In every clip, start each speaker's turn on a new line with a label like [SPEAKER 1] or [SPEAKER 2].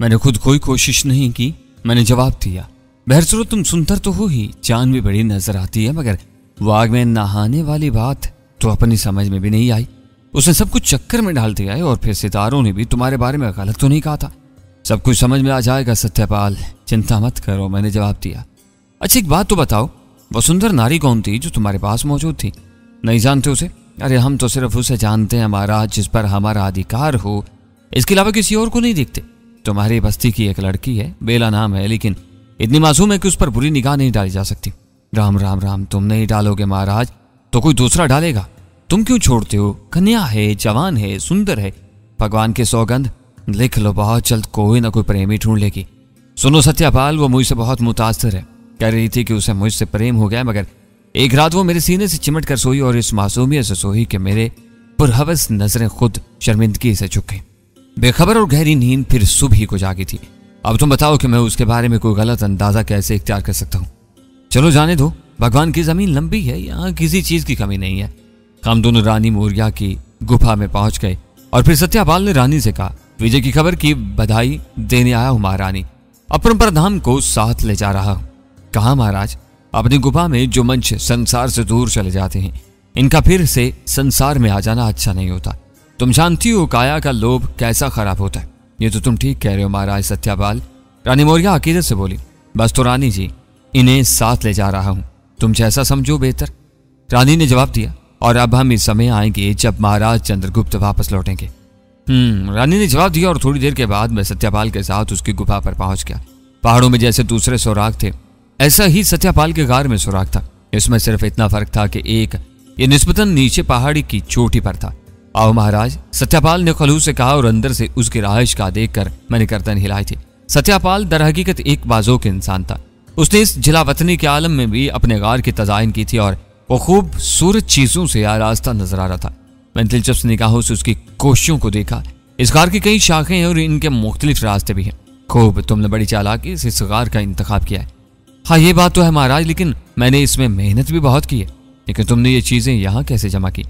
[SPEAKER 1] मैंने खुद कोई कोशिश नहीं की, मैंने जवाब दिया। बहरसुरो तुम सुंदर तो हो ही, जान भी बड़ी नजर आती है, मगर वो आग में नहाने वाली बात तो अपनी समझ में भी नहीं आई। उसने सब कुछ चक्कर में डाल दिया है, और फिर सितारों ने भी तुम्हारे बारे में गलत तो नहीं कहा था। सब कुछ समझ में आ जाएगा सत्यपाल, चिंता मत करो, मैंने जवाब दिया। अच्छा एक बात तो बताओ, वो सुंदर नारी कौन थी जो तुम्हारे पास मौजूद थी? नहीं जानते उसे? अरे हम तो सिर्फ उसे जानते हैं महाराज जिस पर हमारा अधिकार हो, इसके अलावा किसी और को नहीं देखते। तुम्हारी बस्ती की एक लड़की है, बेला नाम है, लेकिन इतनी मासूम है कि उस पर बुरी निगाह नहीं डाली जा सकती। राम राम राम, तुम नहीं डालोगे महाराज तो कोई दूसरा डालेगा, तुम क्यों छोड़ते हो? कन्या है, जवान है, सुंदर है, भगवान के सौगंध, लिख लो, बहुत जल्द कोई ना कोई प्रेमी ढूंढ लेगी। सुनो सत्यपाल, वो मुझसे बहुत मुतासिर है, कह रही थी कि उसे मुझसे प्रेम हो गया, मगर एक रात वो मेरे सीने से चिमट कर सोई और इस मासूमियत से सोई कि मेरे पुरहवस नजरें खुद शर्मिंदगी से झुक गई। बेखबर और गहरी नींद फिर सुबह को जागी थी। अब तुम बताओ कि मैं उसके बारे में कोई गलत अंदाजा कैसे इख्तियार कर सकता हूँ? चलो जाने दो, भगवान की जमीन लंबी है, यहाँ किसी चीज की कमी नहीं है। हम दोनों रानी मोरिया की गुफा में पहुंच गए और फिर सत्यपाल ने रानी से कहा, विजय की खबर की बधाई देने आया हूँ महारानी, अपरंपर धाम को साथ ले जा रहा हूँ। कहा महाराज? अपनी गुफा में जो मंच संसार से दूर चले जाते हैं, इनका फिर से संसार में आ जाना अच्छा नहीं होता। तुम जानती हो काया का लोभ कैसा खराब होता है। ये तो तुम ठीक कह रहे हो महाराज सत्यपाल, रानी मोरिया अकीदत से बोली। बस तो रानी जी, इन्हें साथ ले जा रहा हूं, तुम जैसा समझो बेहतर, रानी ने जवाब दिया। और अब हम इस समय आएंगे जब महाराज चंद्रगुप्त वापस लौटेंगे। रानी ने जवाब दिया और थोड़ी देर के बाद मैं सत्यपाल के साथ उसकी गुफा पर पहुंच गया। पहाड़ों में जैसे दूसरे सुराग थे, ऐसा ही सत्यपाल के गार में सुराग था। इसमें सिर्फ इतना फर्क था कि एक ये निस्बतन नीचे पहाड़ी की चोटी पर था। आओ महाराज, सत्यपाल ने खलूस से कहा और अंदर से उसकी रहाइश का देखकर मैंने गर्दन हिलाई थी। सत्यपाल दरहकीकत एक बाजोक इंसान था। उसने इस जिलावतनी के आलम में भी अपने गार की तजाइन की थी और वो खूबसूरत चीजों से आरास्ता नजर आ रहा था। मैंने दिलचस्प निगाहों से उसकी कोशियों को देखा। इस गार की कई शाखें हैं और इनके मुख्तलिफ रास्ते भी हैं। खूब, तुमने बड़ी चालाकी से इस गार का इंतखाब किया है। हाँ ये बात तो है महाराज, लेकिन मैंने इसमें मेहनत भी बहुत की है। लेकिन तुमने ये चीजें यहाँ कैसे जमा की?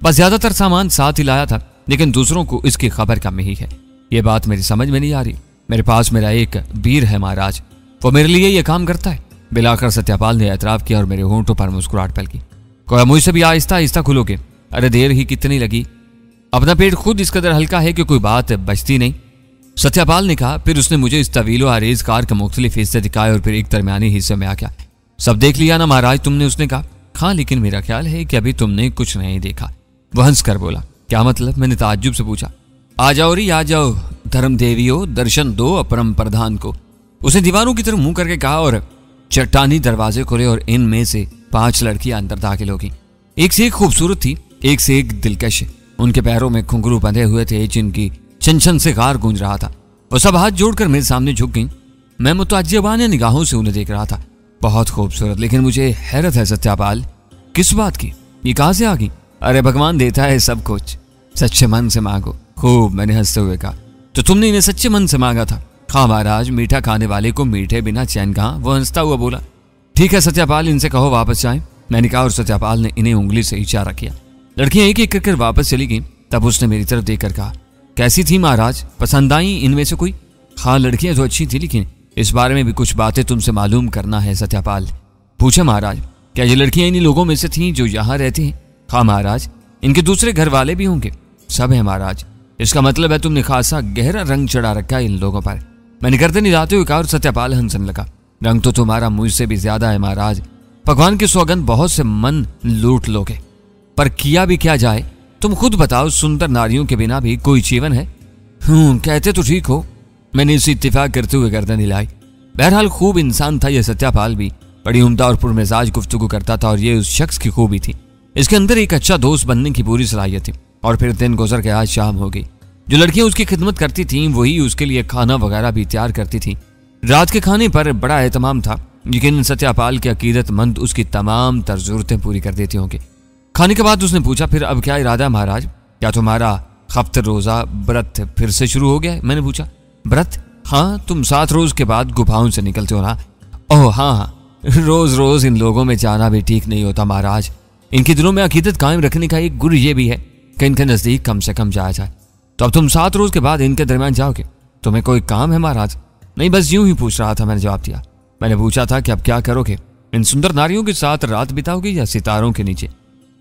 [SPEAKER 1] बस ज्यादातर सामान साथ ही लाया था, लेकिन दूसरों को इसकी खबर कम ही है। ये बात मेरी समझ में नहीं आ रही। मेरे पास मेरा एक वीर है महाराज, वो मेरे लिए ये काम करता है। बिलाकर सत्यपाल ने एतराफ किया और मेरे होंठों पर मुस्कुराहट पलकी। कोई मुझसे भी आहिस्ता आहिस्ता खुलोगे? अरे देर ही कितनी लगी, अपना पेट खुद इस कदर हल्का है कि कोई बात बचती नहीं, सत्यपाल ने कहा। फिर उसने मुझे इस तवीलो आरेज कार के मुख्तलिफ हिस्से दिखाए और फिर एक दरमियानी हिस्से में आ गया। सब देख लिया ना महाराज तुमने? उसने कहा। हाँ, लेकिन मेरा ख्याल है कि अभी तुमने कुछ नहीं देखा। वह हंस कर बोला। क्या मतलब? मैंने ताज्जुब से पूछा। आ जाओ री, आ जाओ धर्म देवियो, दर्शन दो अपरम प्रधान को, उसने दीवारों की तरफ मुंह करके कहा और चट्टानी दरवाजे खोले और इनमें से 5 लड़कियां अंदर दाखिल हो गईं। एक से एक खूबसूरत थी, एक से एक दिलकश। उनके पैरों में घुंघरू बंधे हुए थे जिनकी छन से गार गूंज रहा था। वो सब हाथ जोड़कर मेरे सामने झुक गईं। मैं मुतअज्जिबाना निगाहों से उन्हें देख रहा था। बहुत खूबसूरत, लेकिन मुझे हैरत है सत्यपाल। किस बात की? ये कहां से आ गई? अरे भगवान देता है सब कुछ, सच्चे मन से मांगो। खूब, मैंने हंसते हुए कहा। तो तुमने इन्हें सच्चे मन से मांगा था? हाँ महाराज, मीठा खाने वाले को मीठे बिना चैन कहाँ। वो हंसता हुआ बोला। ठीक है सत्यपाल, इनसे कहो वापस जाएं। मैंने कहा और सत्यपाल ने इन्हें उंगली से इशारा किया। लड़कियां एक एक करके वापस चली गईं। तब उसने मेरी तरफ देखकर कहा, कैसी थी महाराज, पसंद आई इनमें से कोई? हाँ, लड़कियां तो अच्छी थी, लेकिन इस बारे में भी कुछ बातें तुमसे मालूम करना है सत्यपाल। पूछा महाराज। क्या ये लड़कियां इन्हीं लोगों में से थीं जो यहाँ रहते हैं? हाँ महाराज। इनके दूसरे घर वाले भी होंगे? सब है महाराज। इसका मतलब है तुमने खासा गहरा रंग चढ़ा रखा है इन लोगों पर। मैंने गर्दन हिलाते हुए कहा और सत्यपाल हंसने लगा। रंग तो तुम्हारा मुझसे भी ज्यादा है महाराज, भगवान की सौगंध बहुत से मन लूट लोगे, पर किया भी क्या जाए? तुम खुद बताओ, सुंदर नारियों के बिना भी कोई जीवन है? कहते तो ठीक हो। मैंने इसे इत्तेफाक करते हुए गर्दन हिलाई। बहरहाल खूब इंसान था यह सत्यपाल भी, बड़ी उम्दा और पुरमिजाज गुफ्तगू करता था और ये उस शख्स की खूबी थी। इसके अंदर एक अच्छा दोस्त बनने की पूरी सलाहियत थी। और फिर दिन गुजर के आज शाम हो गई। जो लड़कियां उसकी खिदमत करती थीं वही उसके लिए खाना वगैरह भी तैयार करती थीं। रात के खाने पर बड़ा एहतमाम था, लेकिन सत्यपाल के अकीदतमंद उसकी तमाम तर जरूरतें पूरी कर देती होंगी। खाने के बाद उसने पूछा, फिर अब क्या इरादा है महाराज? क्या तुम्हारा हफ्त रोजा व्रत फिर से शुरू हो गया है? मैंने पूछा। व्रत? हाँ, तुम 7 रोज के बाद गुफाओं से निकलते हो ना? ओह हाँ, रोज रोज इन लोगों में जाना भी ठीक नहीं होता महाराज। इनके दिलों में अकीदत कायम रखने का एक गुर ये भी है कि इनके नजदीक कम से कम जाया जाए। तो अब तुम 7 रोज के बाद इनके दरमियान जाओगे? तुम्हें कोई काम है महाराज? नहीं, बस यूं ही पूछ रहा था, मैंने जवाब दिया। मैंने पूछा था कि अब क्या करोगे, इन सुंदर नारियों के साथ रात बिताओगे या सितारों के नीचे?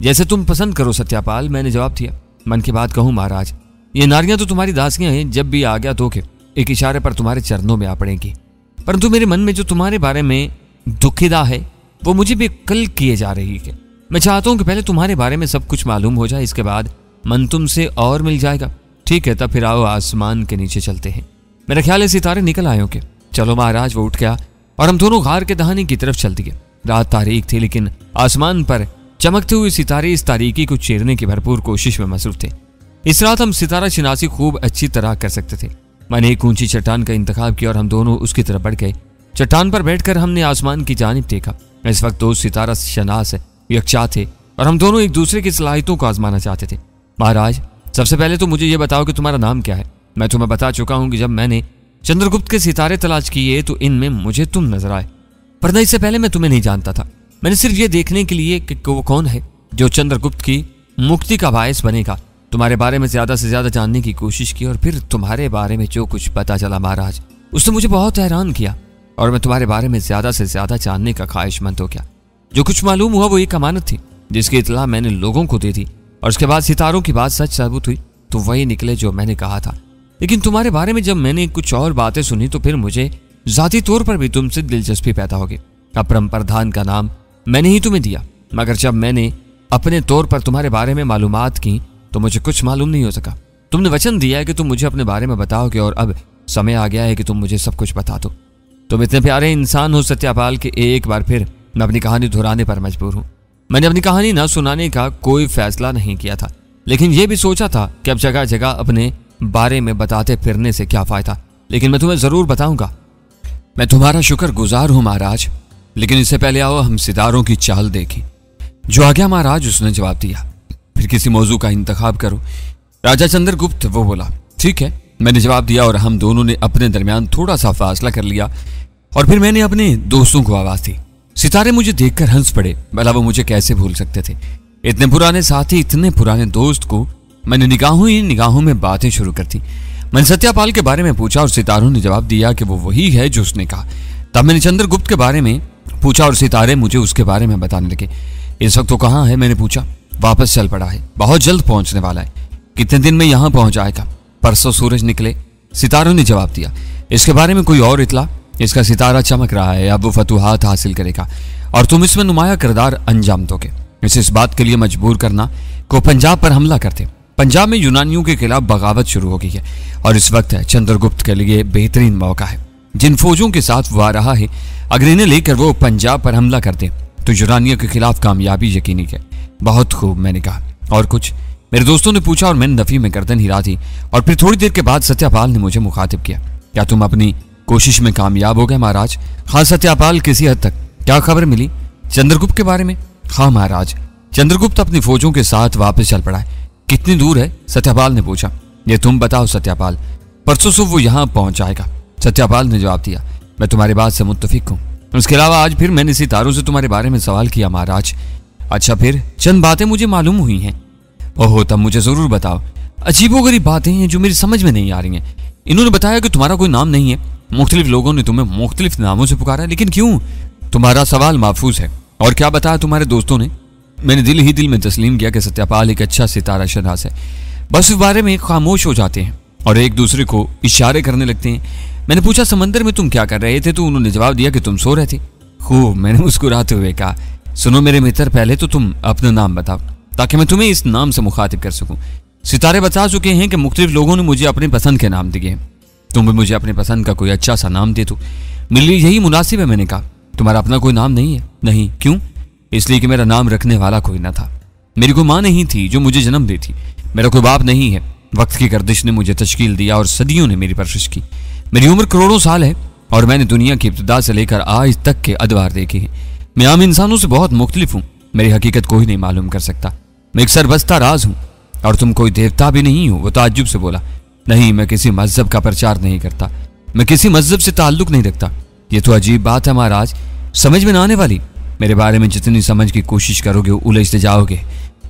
[SPEAKER 1] जैसे तुम पसंद करो सत्यापाल, मैंने जवाब दिया। मन की बात कहूं महाराज, ये नारियां तो तुम्हारी दासियां हैं, जब भी आज्ञा दोगे एक इशारे पर तुम्हारे चरणों में आ पड़ेंगी। परंतु मेरे मन में जो तुम्हारे बारे में दुखिदा है वो मुझे भी कल किए जा रही है। मैं चाहता हूं कि पहले तुम्हारे बारे में सब कुछ मालूम हो जाए, इसके बाद मन तुमसे और मिल जाएगा। ठीक है, तब फिर आओ आसमान के नीचे चलते हैं। मेरा ख्याल है सितारे निकल आए होंगे। चलो महाराज। वो उठ गया और हम दोनों गार के दहाने की तरफ चल दिए। रात तारीख थी, लेकिन आसमान पर चमकते हुए सितारे इस तारीकी को चीरने की भरपूर कोशिश में मसरूफ थे। इस रात हम सितारा शिनासी खूब अच्छी तरह कर सकते थे। मैंने एक ऊंची चट्टान का इंतखाब किया और हम दोनों उसकी तरफ बढ़ गए। चट्टान पर बैठकर हमने आसमान की जानिब देखा। इस वक्त दो सितारा शनास यकचा थे और हम दोनों एक दूसरे की सलाहियतों को आजमाना चाहते थे। महाराज, सबसे पहले तो मुझे यह बताओ कि तुम्हारा नाम क्या है। मैं तुम्हें बता चुका हूं कि जब मैंने चंद्रगुप्त के सितारे तलाश किए तो इनमें मुझे तुम नजर आए, वरना इससे पहले मैं तुम्हें नहीं जानता था। मैंने सिर्फ ये देखने के लिए कि वो कौन है जो चंद्रगुप्त की मुक्ति का बायस बनेगा, तुम्हारे बारे में ज्यादा से ज्यादा जानने की कोशिश की। और फिर तुम्हारे बारे में जो कुछ पता चला महाराज, उसने मुझे बहुत हैरान किया और मैं तुम्हारे बारे में ज्यादा से ज्यादा जानने का ख्वाहिशमंद हो गया। जो कुछ मालूम हुआ वो एक अमानत थी जिसकी इतला मैंने लोगों को दे दी, और उसके बाद सितारों की बात सच साबित हुई तो वही निकले जो मैंने कहा था। लेकिन तुम्हारे बारे में जब मैंने कुछ और बातें सुनी तो फिर मुझे जाती तौर पर भी तुमसे दिलचस्पी पैदा होगी। अपरंपरधान का नाम मैंने ही तुम्हें दिया, मगर जब मैंने अपने तौर पर तुम्हारे बारे में मालूमात की तो मुझे कुछ मालूम नहीं हो सका। तुमने वचन दिया है कि तुम मुझे अपने बारे में बताओगे और अब समय आ गया है कि तुम मुझे सब कुछ बता दो। तुम इतने प्यारे इंसान हो सत्यापाल के एक बार फिर मैं अपनी कहानी दोहराने पर मजबूर हूं। मैंने अपनी कहानी न सुनाने का कोई फैसला नहीं किया था, लेकिन यह भी सोचा था कि अब जगह जगह अपने बारे में बताते फिरने से क्या फायदा। लेकिन मैं तुम्हें जरूर बताऊंगा। मैं तुम्हारा शुक्रगुजार हूं महाराज, लेकिन इससे पहले आओ हम सितारों की चाल देखें। जो आ गया महाराज, उसने जवाब दिया। फिर किसी मौजू का इंतखाब करो। राजा चंद्रगुप्त, वो बोला। ठीक है, मैंने जवाब दिया और हम दोनों ने अपने दरमियान थोड़ा सा फासला कर लिया और फिर मैंने अपने दोस्तों को आवाज दी। सितारे मुझे देखकर हंस पड़े, भला वो मुझे कैसे भूल सकते थे। इतने पुराने साथी, इतने पुराने दोस्त को मैंने निगाहों ही निगाहों में बातें शुरू कर दी। मैंने सत्यापाल के बारे में पूछा और सितारों ने जवाब दिया कि वो वही है जो उसने कहा। तब मैंने चंद्रगुप्त के बारे में पूछा और सितारे मुझे उसके बारे में बताने लगे। इस वक्त वो कहाँ है, मैंने पूछा। वापस चल पड़ा है, बहुत जल्द पहुंचने वाला है। कितने दिन में यहां पहुंच जाएगा? परसों सूरज निकले, सितारों ने जवाब दिया। इसके बारे में कोई और इतला? इसका सितारा चमक रहा है, अब वो फतूहात हासिल करेगा और तुम इसमें नुमाया किरदार अंजाम दोगे। इसे इस बात के लिए मजबूर करना को पंजाब पर हमला करते। पंजाब में यूनानियों के खिलाफ बगावत शुरू हो गई है और इस वक्त चंद्रगुप्त के लिए बेहतरीन मौका है। जिन फौजों के साथ वो आ रहा है, अगर इन्हें लेकर वो पंजाब पर हमला करते तो यूनानियों के खिलाफ कामयाबी यकीनी है। बहुत खूब, मैंने कहा। और कुछ? मेरे दोस्तों ने पूछा और मैंने नफी में गर्दन हिला दी। और फिर थोड़ी देर के बाद सत्यापाल ने मुझे मुखातिब किया। क्या तुम अपनी कोशिश में कामयाब हो गए महाराज? हाँ सत्यापाल, किसी हद तक। क्या खबर मिली चंद्रगुप्त के बारे में? हाँ महाराज, चंद्रगुप्त अपनी फौजों के साथ वापस चल पड़ा है। कितनी दूर है? सत्यापाल ने पूछा। ये तुम बताओ सत्यापाल। परसों सुबह वो यहाँ पहुंच जाएगा, सत्यापाल ने जवाब दिया। मैं तुम्हारी बात से मुत्तफिक हूँ। उसके अलावा आज फिर मैंने सितारों से तुम्हारे बारे में सवाल किया महाराज। अच्छा, फिर चंद बातें मुझे मालूम हुई हैं। ओहो, तब मुझे जरूर बताओ। अजीबोगरीब बातें हैं जो मेरी समझ में नहीं आ रही हैं। इन्होंने बताया कि तुम्हारा कोई नाम नहीं है, मुख्तलिफ लोगों ने तुम्हें मुख्तलिफ नामों से पुकारा, लेकिन क्यों? तुम्हारा सवाल महफूज है। और क्या बताया तुम्हारे दोस्तों ने? मैंने दिल ही दिल में तस्लीम किया कि सत्यापाल एक अच्छा सितारा शनास है। बस इस बारे में खामोश हो जाते हैं और एक दूसरे को इशारे करने लगते हैं। मैंने पूछा, समंदर में तुम क्या कर रहे थे? तो उन्होंने जवाब दिया कि तुम सो रहे थे। खूब, मैंने मुस्कुराते हुए कहा। सुनो मेरे मित्र, पहले तो तुम अपना नाम बताओ ताकि मैं तुम्हें इस नाम से मुखातिब कर सकूं। सितारे बता चुके हैं कि मुख्तलिफ लोगों ने मुझे अपने पसंद के नाम दिए हैं। तुम भी मुझे अपने पसंद का कोई अच्छा सा नाम दे दो, मेरे लिए यही मुनासिब है। मैंने कहा, तुम्हारा अपना कोई नाम नहीं है? नहीं। क्यों? इसलिए कि मेरा नाम रखने वाला कोई ना था। मेरी कोई माँ नहीं थी जो मुझे जन्म दी थी। मेरा कोई बाप नहीं है। वक्त की गर्दिश ने मुझे तश्कील दिया और सदियों ने मेरी परवरिश की। मेरी उम्र करोड़ों साल है और मैंने दुनिया की इब्तिदा से लेकर आज तक के अदवार देखे हैं। मैं आम इंसानों से बहुत मुख्तलिफ हूँ। मेरी हकीकत कोई नहीं मालूम कर सकता। मैं एक सरबस्ता राज हूँ और तुम कोई देवता भी नहीं हो। वो ताज्जुब से बोला। नहीं, मैं किसी मजहब का प्रचार नहीं करता। मैं किसी मजहब से ताल्लुक नहीं रखता। ये तो अजीब बात है महाराज, समझ में ना आने वाली। मेरे बारे में जितनी समझ की कोशिश करोगे उलझते जाओगे,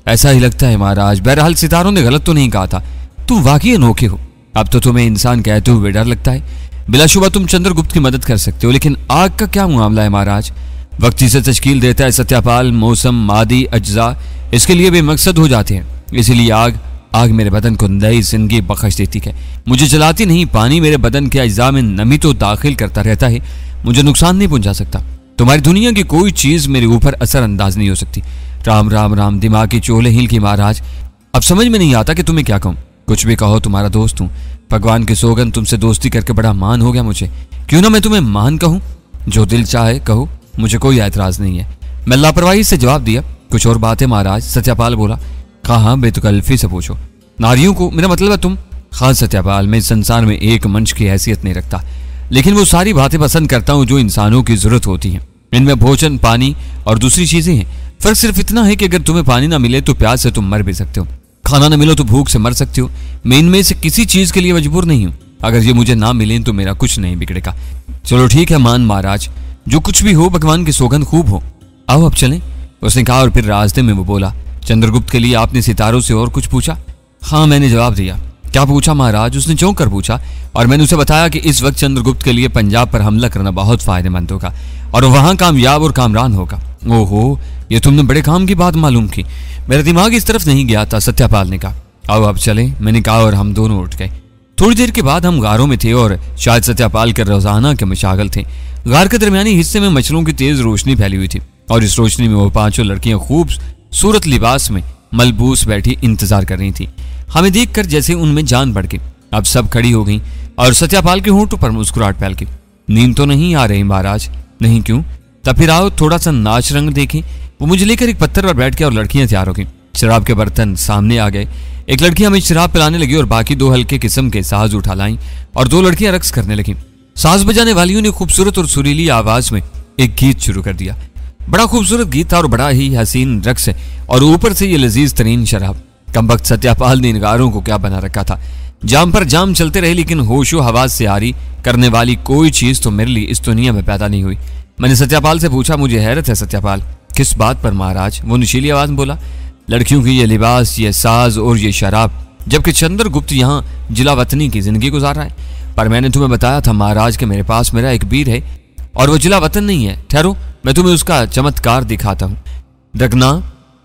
[SPEAKER 1] ऐसा ही लगता है महाराज। बहरहाल सितारों ने गलत तो नहीं कहा था, तुम वाकई अनोखे हो। अब तो तुम्हें इंसान कहते हुए डर लगता है। बिलाशुबा तुम चंद्रगुप्त की मदद कर सकते हो, लेकिन आग का क्या मामला है महाराज? वक्त जिसे तश्कील देता है सत्यापाल, मौसम, मादी अज्जा इसके लिए भी मकसद हो जाते हैं। इसीलिए आग मेरे बदन को नई जिंदगी बख्श देती है, मुझे जलाती नहीं। पानी मेरे बदन के अज्जा में नमी तो दाखिल करता रहता है, मुझे नुकसान नहीं पहुंचा सकता। तुम्हारी दुनिया की कोई चीज मेरे ऊपर असर अंदाज नहीं हो सकती। राम राम राम, दिमाग की चोले हिल की महाराज। अब समझ में नहीं आता कि तुम्हें क्या कहूं। कुछ भी कहो, तुम्हारा दोस्त हूं। भगवान की सौगंध, तुमसे दोस्ती करके बड़ा मान हो गया मुझे। क्यों ना मैं तुम्हें मान कहूं, जो दिल चाहे कहो, मुझे कोई ऐतराज नहीं है। मैं लापरवाही से जवाब दिया। कुछ और बात है महाराज? सत्यापाल बोला। हाँ, बेतकल्फी से पूछो। नारियों को, मेरा मतलब है तुम। हाँ सत्यापाल, मैं इस संसार में एक मंच की हैसियत नहीं रखता, लेकिन वो सारी बातें पसंद करता हूँ जो इंसानों की जरूरत होती हैं। इनमें भोजन, पानी और दूसरी चीजें हैं। फर्क सिर्फ इतना है कि अगर तुम्हें पानी ना मिले तो प्यास से तुम मर भी सकते हो, खाना ना मिलो तो भूख से मर सकते हो। मैं इनमें से किसी चीज के लिए मजबूर नहीं हूं। अगर ये मुझे ना मिले तो मेरा कुछ नहीं बिगड़ेगा। चलो ठीक है मान महाराज, जो कुछ भी हो भगवान की सौगंध खूब हो। आओ अब चलें, उसने कहा। और फिर रास्ते में वो बोला, चंद्रगुप्त के लिए आपने सितारों से और कुछ पूछा? हाँ, मैंने जवाब दिया। क्या पूछा महाराज? उसने चौंक कर पूछा। और मैंने उसे बताया कि इस वक्त चंद्रगुप्त के लिए पंजाब पर हमला करना बहुत फायदेमंद होगा और वहां कामयाब और कामरान होगा। ओहो, ये तुमने बड़े काम की बात मालूम की। मेरा दिमाग इस तरफ नहीं गया था। सत्यापाल ने कहा, आओ अब चलें, मैंने कहा। और हम दोनों उठ गए। थोड़ी देर के बाद हम गारों में थे और शायद सत्यापाल के रोजाना के मशागल थे। गार के दरमियानी हिस्से में मछलों की तेज रोशनी फैली हुई थी और इस रोशनी में वो पांचों लड़कियां खूबसूरत लिबास में मलबूस बैठी इंतजार कर रही थी। हमें देखकर जैसे उनमें जान बढ़ गई। अब सब खड़ी हो गई और सत्यापाल के होंठों पर मुस्कुराहट फैल गई। नींद तो नहीं आ रही महाराज? नहीं, क्यों? तब फिर आओ थोड़ा सा नाच रंग देखें। वो मुझे लेकर एक पत्थर पर बैठ गया और लड़कियां तैयार हो गई। शराब के बर्तन सामने आ गए। एक लड़की हमें शराब पिलाने लगी और बाकी दो हल्के किस्म के साज उठा लाई और दो लड़कियां रक्स करने लगी। साज बजाने वालियों ने खूबसूरत और सुरीली आवाज में एक गीत शुरू कर दिया। बड़ा खूबसूरत गीत था और बड़ा ही हसीन रक्स है और ऊपर से ये लजीज तरीन शराब। कमबख्त सत्यापाल ने इन गारों को क्या बना रखा था। जाम पर जाम चलते रहे, लेकिन होशो हवास से आरी करने वाली कोई चीज तो मेरे लिए इस दुनिया में पैदा नहीं हुई। मैंने सत्यापाल से पूछा, मुझे हैरत है सत्यापाल। किस बात पर महाराज? वो नशीली आवाज में बोला, लड़कियों की ये लिबास, ये साज और ये शराब, जबकि चंद्रगुप्त यहाँ जिलावतनी की जिंदगी गुजार रहा है। पर मैंने तुम्हें बताया था महाराज कि मेरे पास मेरा एक वीर है और वो जिलावतन नहीं है। ठहरो, मैं तुम्हें उसका चमत्कार दिखाता हूँ। रगना,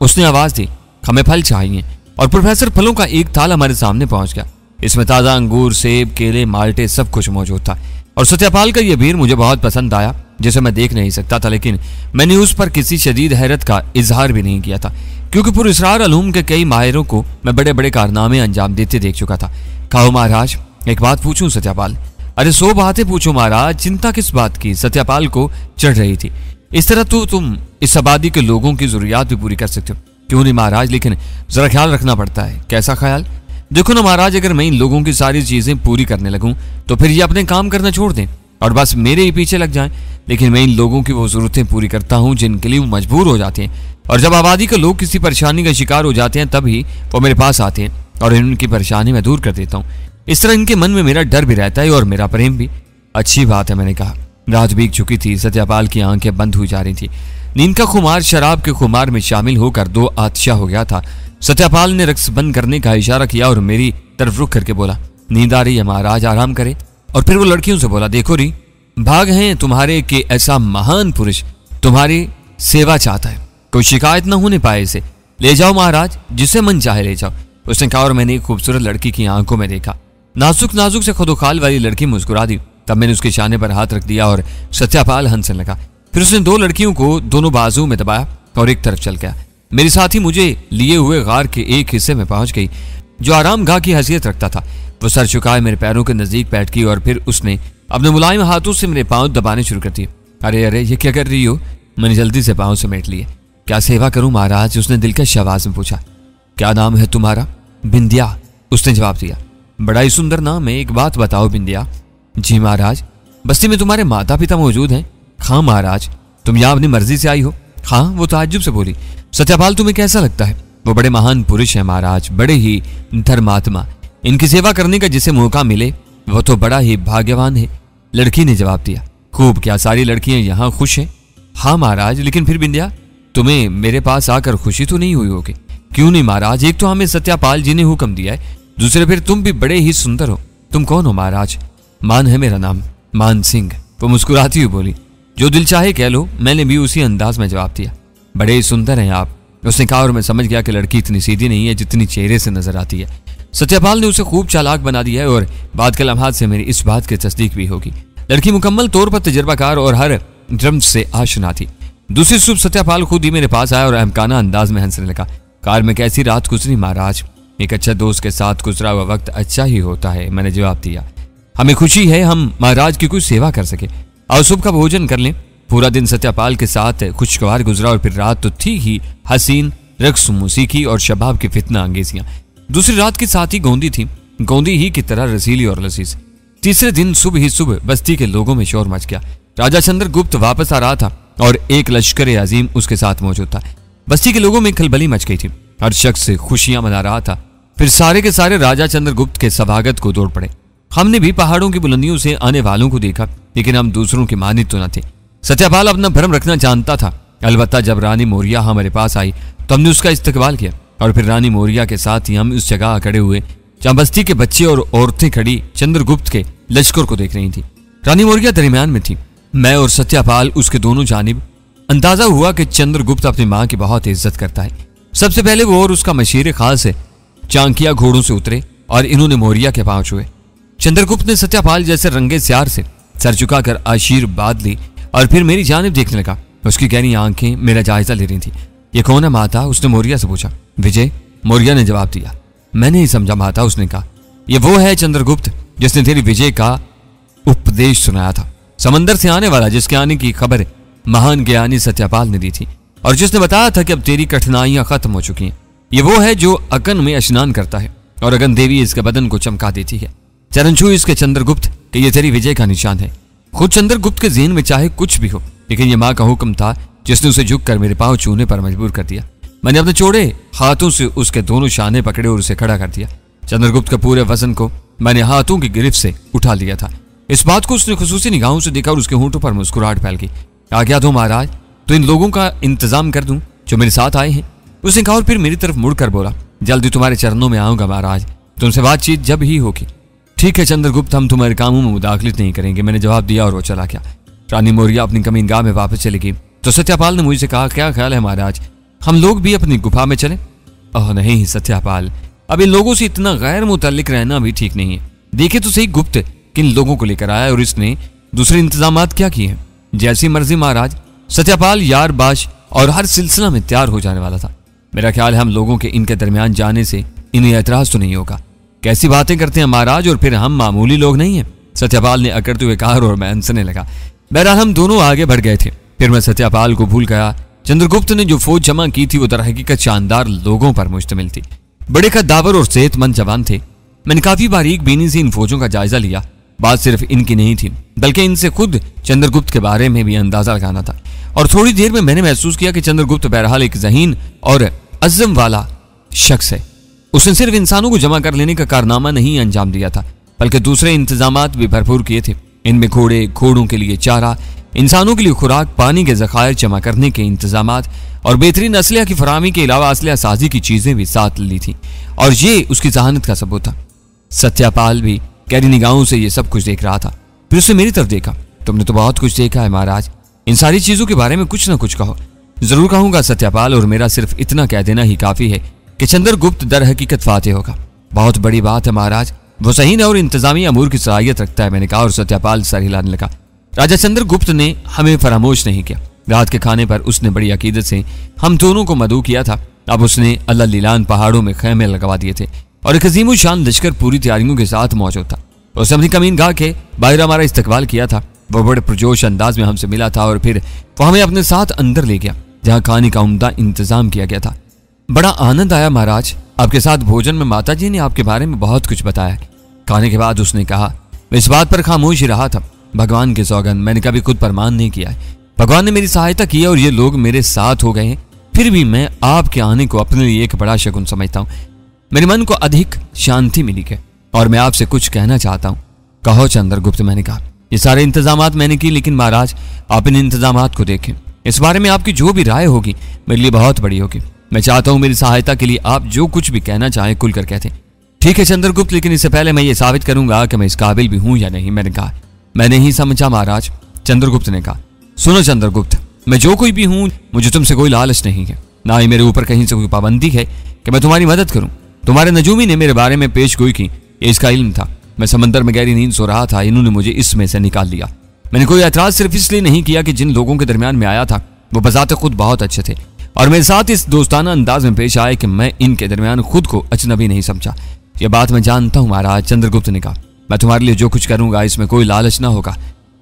[SPEAKER 1] उसने आवाज दी। हमें फल चाहिए। और प्रोफेसर फलों का एक थाल हमारे सामने पहुंच गया। इसमें ताजा अंगूर, सेब, केले, माल्टे सब कुछ मौजूद था और सत्यापाल का यह वीर मुझे बहुत पसंद आया, जिसे मैं देख नहीं सकता था, लेकिन मैंने उस पर किसी शदीद हैरत का इजहार भी नहीं किया था, क्योंकि पुरस्रार अलूम के कई माहिरों को मैं बड़े बड़े कारनामे अंजाम देते देख चुका था। कहो महाराज, एक बात पूछूं? सत्यापाल, अरे 100 बातें पूछो महाराज, चिंता किस बात की? सत्यापाल को चढ़ रही थी। इस तरह तो तुम इस आबादी के लोगों की जरूरियात भी पूरी कर सकते हो। क्यों नहीं महाराज, लेकिन जरा ख्याल रखना पड़ता है। कैसा ख्याल? देखो ना महाराज, अगर मैं इन लोगों की सारी चीजें पूरी करने लगूं तो फिर ये अपने काम करना छोड़ दें और बस मेरे ही पीछे लग जाएं। लेकिन मैं इन लोगों की वो जरूरतें पूरी करता हूं जिनके लिए वो मजबूर हो जाते हैं, और जब आबादी के लोग किसी परेशानी का शिकार हो जाते हैं तभी वो मेरे पास आते हैं और इनकी परेशानी मैं दूर कर देता हूँ। इस तरह इनके मन में मेरा डर भी रहता है और मेरा प्रेम भी। अच्छी बात है, मैंने कहा। रात बीत चुकी थी। सत्यापाल की आंखें बंद हुई जा रही थी। नींद का खुमार शराब के खुमार में शामिल होकर दो आतिशा हो गया था। सत्यापाल ने रक्स बंद करने का इशारा किया और मेरी तरफ रुख करके बोला, नींद आ रही है महाराज, आराम करे। और फिर वो लड़कियों से बोला, देखो री, भाग हैं तुम्हारे कि ऐसा महान पुरुष तुम्हारी सेवा चाहता है, कोई शिकायत ना होने पाए इसे। ले जाओ महाराज, जिसे मन चाहे ले जाओ, उसने कहा। और मैंने एक खूबसूरत लड़की की आंखों में देखा। नाजुक नाजुक से खुदोखाल वाली लड़की मुस्कुरा दी। तब मैंने उसके शाने पर हाथ रख दिया और सत्यापाल हंसने लगा। फिर उसने दो लड़कियों को दोनों बाजुओं में दबाया और एक तरफ चल गया। मेरी साथी मुझे लिए हुए गार के एक हिस्से में पहुंच गई जो आराम गाह की हैसियत रखता था। वो सर झुकाए मेरे पैरों के नजदीक बैठ गई और फिर उसने अपने मुलायम हाथों से मेरे पांव दबाने शुरू कर दिए। अरे अरे, ये क्या कर रही हो? मैंने जल्दी से पांव समेट लिए। क्या सेवा करूं महाराज? उसने दिलकश आवाज में पूछा। क्या नाम है तुम्हारा? बिंदिया, उसने जवाब दिया। बड़ा ही सुंदर नाम है। एक बात बताओ बिंदिया। जी महाराज। बस्ती में तुम्हारे माता पिता मौजूद हैं? हाँ महाराज। तुम यहाँ अपनी मर्जी से आई हो? हाँ, वो ताज्जुब से बोली। सत्यापाल, तुम्हें कैसा लगता है? वो बड़े महान पुरुष है महाराज, बड़े ही धर्मात्मा। इनकी सेवा करने का जिसे मौका मिले वो तो बड़ा ही भाग्यवान है। लड़की ने जवाब दिया। खूब, क्या सारी लड़कियां यहाँ खुश हैं? हाँ महाराज। लेकिन फिर बिंदिया, तुम्हें मेरे पास आकर खुशी तो नहीं हुई होगी? क्यों नहीं महाराज, एक तो हमें सत्यापाल जी ने हुक्म दिया है, दूसरे फिर तुम भी बड़े ही सुंदर हो। तुम कौन हो महाराज? मान है मेरा नाम, मान सिंह। वो मुस्कुराती हुई बोली। जो दिल चाहे कह लो, मैंने भी उसी अंदाज में जवाब दिया। बड़े सुंदर हैं आप, उसने कहा, और मैं समझ गया कि लड़की इतनी सीधी नहीं है जितनी चेहरे से नजर आती है। सत्यपाल ने उसे खूब चालाक बना दिया है और बाद के लम्हात से मेरी इस बात की तस्दीक भी होगी। लड़की मुकम्मल तौर पर तजर्बाकार और हर ड्रम से आशना थी। दूसरी सुबह सत्यपाल खुद ही मेरे पास आया और अहमकाना अंदाज में हंसने लगा। कार में कैसी रात गुजरी महाराज? एक अच्छा दोस्त के साथ गुजरा हुआ वक्त अच्छा ही होता है, मैंने जवाब दिया। हमें खुशी है हम महाराज की कुछ सेवा कर सके। और सुबह का भोजन कर लें। पूरा दिन सत्यपाल के साथ खुशगवार गुजरा और फिर रात तो थी ही हसीन, रक्स, मौसीकी और शबाब की फितना अंगेजियां। दूसरी रात के साथ ही गोंदी थी, गोंदी ही की तरह रसीली और लजीज। तीसरे दिन सुबह ही सुबह बस्ती के लोगों में शोर मच गया। राजा चंद्रगुप्त वापस आ रहा था और एक लश्कर अजीम उसके साथ मौजूद था। बस्ती के लोगों में खलबली मच गई थी। हर शख्स खुशियां मना रहा था। फिर सारे के सारे राजा चंद्रगुप्त के स्वागत को दौड़ पड़े। हमने भी पहाड़ों की बुलंदियों से आने वालों को देखा, लेकिन हम दूसरों की मानित तो न थे। सत्यपाल अपना भ्रम रखना जानता था। अलबत्ता जब रानी मौर्या हमारे पास आई तो हमने उसका इस्तकबाल किया और फिर रानी मौर्या के साथ ही हम उस जगह खड़े हुए जहां बस्ती के बच्चे और औरतें खड़ी चंद्रगुप्त के लश्कर को देख रही थी। रानी मौर्या दरमियान में थी, मैं और सत्यपाल उसके दोनों जानिब। अंदाजा हुआ कि चंद्रगुप्त अपनी मां की बहुत इज्जत करता है। सबसे पहले वो और उसका मशीर खास है चांकिया घोड़ों से उतरे और इन्होंने मौर्या के पांव छुए। चंद्रगुप्त ने सत्यपाल जैसे रंगे स्यार से सर झुकाकर आशीर्वाद ली और फिर मेरी जानिब देखने लगा। उसकी गहरी आंखें मेरा जायजा ले रही थी। ये कौन है माता? उसने मौर्या से पूछा। विजय, मौर्या ने जवाब दिया। मैंने ही समझा माता, उसने कहा। ये वो है चंद्रगुप्त जिसने तेरी विजय का उपदेश सुनाया था, समंदर से आने वाला, जिसके आने की खबर महान ज्ञानी सत्यपाल ने दी थी और जिसने बताया था कि अब तेरी कठिनाइयां खत्म हो चुकी हैं। ये वो है जो अगन में स्नान करता है और अगन देवी इसके बदन को चमका देती है। चरण छू इसके चंद्रगुप्त कि ये तेरी विजय का निशान है। खुद चंद्रगुप्त के ज़हन में चाहे कुछ भी हो, लेकिन ये माँ का हुक्म था जिसने उसे झुककर मेरे पांव छूने पर मजबूर कर दिया। मैंने अपने चौड़े हाथों से उसके दोनों शाने पकड़े और उसे खड़ा कर दिया। चंद्रगुप्त के पूरे वजन को मैंने हाथों की गिरफ्त से उठा लिया था। इस बात को उसने खुसूसी निगाहों से देखा और उसके होंठों पर मुस्कुराहट फैल गई। आज्ञा दो महाराज, तो इन लोगों का इंतजाम कर दूं जो मेरे साथ आए हैं, उसने कहा और फिर मेरी तरफ मुड़कर बोला। जल्दी तुम्हारे चरणों में आऊंगा महाराज, तुमसे बातचीत जब ही होगी। ठीक है चंद्रगुप्त, हम तुम्हारे कामों में मुदाखलत नहीं करेंगे, मैंने जवाब दिया और वो चला गया। रानी मौर्या अपनी कमीनगाह में वापस चली गई तो सत्यपाल ने मुझसे कहा, क्या ख्याल है महाराज, हम लोग भी अपनी गुफा में चलें? ओह नहीं सत्यपाल, अब इन लोगों से इतना गैर मुतल्लिक रहना भी ठीक नहीं है। देखे तो सही गुप्त किन लोगों को लेकर आया और इसने दूसरे इंतजामात क्या किए हैं। जैसी मर्जी महाराज। सत्यपाल यार बाश और हर सिलसिला में तैयार हो जाने वाला था। मेरा ख्याल है हम लोगों के इनके दरमियान जाने से इन्हें एतराज तो नहीं होगा। कैसी बातें करते हैं महाराज, और फिर हम मामूली लोग नहीं हैं, सत्यपाल ने अकड़ते हुए कहा और मैं हंसने लगा। बहरहाल हम दोनों आगे बढ़ गए थे। फिर मैं सत्यपाल को भूल गया। चंद्रगुप्त ने जो फौज जमा की थी वो दरहकीकत शानदार लोगों पर मुश्तमिल थी। बड़े कद्दावर और सेहतमंद जवान थे। मैंने काफी बारीक बीनी से इन फौजों का जायजा लिया। बात सिर्फ इनकी नहीं थी, बल्कि इनसे खुद चंद्रगुप्त के बारे में भी अंदाजा लगाना था। और थोड़ी देर में मैंने महसूस किया कि चंद्रगुप्त बहरहाल एक ज़हीन और अज़्म वाला शख्स है। उसने सिर्फ इंसानों को जमा कर लेने का कारनामा नहीं अंजाम दिया था, बल्कि दूसरे इंतजामात भी भरपूर किए थे। इनमें घोड़े, घोड़ों के लिए चारा, इंसानों के लिए खुराक, पानी के ज़खायर जमा करने के इंतजामात और बेहतरीन असलिया की फराहमी के अलावा असलिया साजी की चीजें भी साथ ली थी। और ये उसकी जहानत का सबूत था। सत्यपाल भी गहरी निगाहों से ये सब कुछ देख रहा था। फिर उसने मेरी तरफ देखा। तुमने तो बहुत कुछ देखा है महाराज, इन सारी चीजों के बारे में कुछ ना कुछ कहो। जरूर कहूंगा सत्यपाल, और मेरा सिर्फ इतना कह देना ही काफी है कि चंद्रगुप्त दर हकीकत फाते होगा। बहुत बड़ी बात है महाराज, वो सही और इंतजामी अमूर की सलाहियत रखता है, मैंने कहा और सत्यपाल सर हिलाने लगा। राजा चंद्रगुप्त ने हमें फरामोश नहीं किया। रात के खाने पर उसने बड़ी अकीदत से हम दोनों को मदऊ किया था। अब उसने अल्लाह लीलान पहाड़ों में खैमे लगवा दिए थे और एक अजीम शान लश्कर पूरी तैयारियों के साथ मौजूद था। उसने अपनी कमीनगाह के बाहर हमारा इस्तकबाल किया था। वो बड़े पुरजोश अंदाज में हमसे मिला था और फिर वो हमें अपने साथ अंदर ले गया, जहाँ खाने का उम्दा इंतजाम किया गया था। बड़ा आनंद आया महाराज, आपके साथ भोजन में माता जी ने आपके बारे में बहुत कुछ बताया। खाने के बाद उसने कहा, मैं इस बात पर खामोश ही रहा था। भगवान के सौगंध, मैंने कभी खुद पर मान नहीं किया है। भगवान ने मेरी सहायता की और ये लोग मेरे साथ हो गए हैं, फिर भी मैं आपके आने को अपने लिए एक बड़ा शगुन समझता हूँ। मेरे मन को अधिक शांति मिली है और मैं आपसे कुछ कहना चाहता हूँ। कहो चंद्रगुप्त, मैंने कहा। ये सारे इंतजामात मैंने की, लेकिन महाराज आप इन इंतजामात को देखें। इस बारे में आपकी जो भी राय होगी मेरे लिए बहुत बड़ी होगी। मैं चाहता हूँ मेरी सहायता के लिए आप जो कुछ भी कहना चाहें खुलकर कहते। ठीक है चंद्रगुप्त, लेकिन इससे पहले मैं ये साबित करूंगा कि मैं इस काबिल भी हूं या नहीं। मैंने कहा, मैं नहीं समझा महाराज। चंद्रगुप्त ने कहा, सुनो चंद्रगुप्त, मैं जो कोई भी हूं, मुझे तुमसे कोई लालच नहीं है, ना ही मेरे ऊपर कहीं से कोई पाबंदी है कि मैं तुम्हारी मदद करूं। तुम्हारे नजूमी ने मेरे बारे में पेश गोई की, ये इसका इल्म था। मैं समंदर में गहरी नींद सो रहा था, इन्होंने मुझे इसमें से निकाल लिया। मैंने कोई ऐतराज सिर्फ इसलिए नहीं किया कि जिन लोगों के दरमियान में आया था वो बजाते खुद बहुत अच्छे थे और मेरे साथ इस दोस्ताना अंदाज में पेश आए कि मैं इनके दरमियान खुद को अजनबी नहीं समझा। यह बात मैं जानता हूं महाराज। चंद्रगुप्त ने कहा, मैं तुम्हारे लिए जो कुछ करूंगा इसमें कोई लालच ना होगा।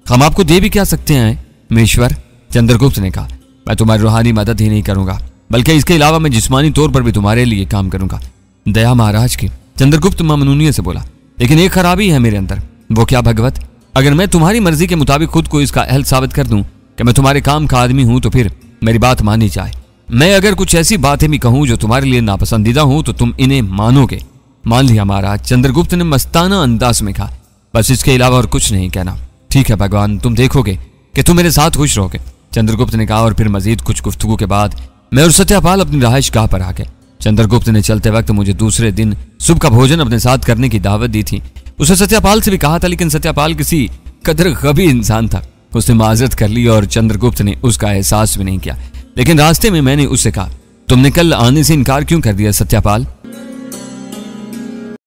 [SPEAKER 1] हम आपको दे भी क्या सकते हैं मेश्वर? चंद्रगुप्त ने कहा, मैं तुम्हारी रूहानी मदद ही नहीं करूंगा, बल्कि इसके अलावा मैं जिस्मानी तौर पर भी तुम्हारे लिए काम करूंगा। दया महाराज की। चंद्रगुप्त ममनूनियत से बोला, लेकिन एक खराबी है मेरे अंदर। वो क्या भगवत? अगर मैं तुम्हारी मर्जी के मुताबिक खुद को इसका अहल साबित कर दूं कि मैं तुम्हारे काम का आदमी हूं, तो फिर मेरी बात मानी जाए। मैं अगर कुछ ऐसी बातें भी कहूं जो तुम्हारे लिए नापसंदीदा हूं, तो तुम इन्हें मानोगे। मान लिया महाराज। चंद्रगुप्त ने मस्ताना अंदाज में कहा, बस इसके अलावा और कुछ नहीं कहना। ठीक है भगवान, तुम देखोगे कि तुम मेरे साथ खुश रहोगे। चंद्रगुप्त ने कहा और फिर मजीद कुछ गुफ्तगू के बाद मैं और सत्यापाल अपनी रहाइश गाह पर आ गए। चंद्रगुप्त ने चलते वक्त मुझे दूसरे दिन सुबह का भोजन अपने साथ करने की दावत दी थी। उसे सत्यापाल से भी कहा था, लेकिन सत्यापाल किसी कदर गबी इंसान था। उसने माजरत कर ली और चंद्रगुप्त ने उसका एहसास भी नहीं किया। लेकिन रास्ते में मैंने उससे कहा, तुमने कल आने से इनकार क्यों कर दिया सत्यापाल?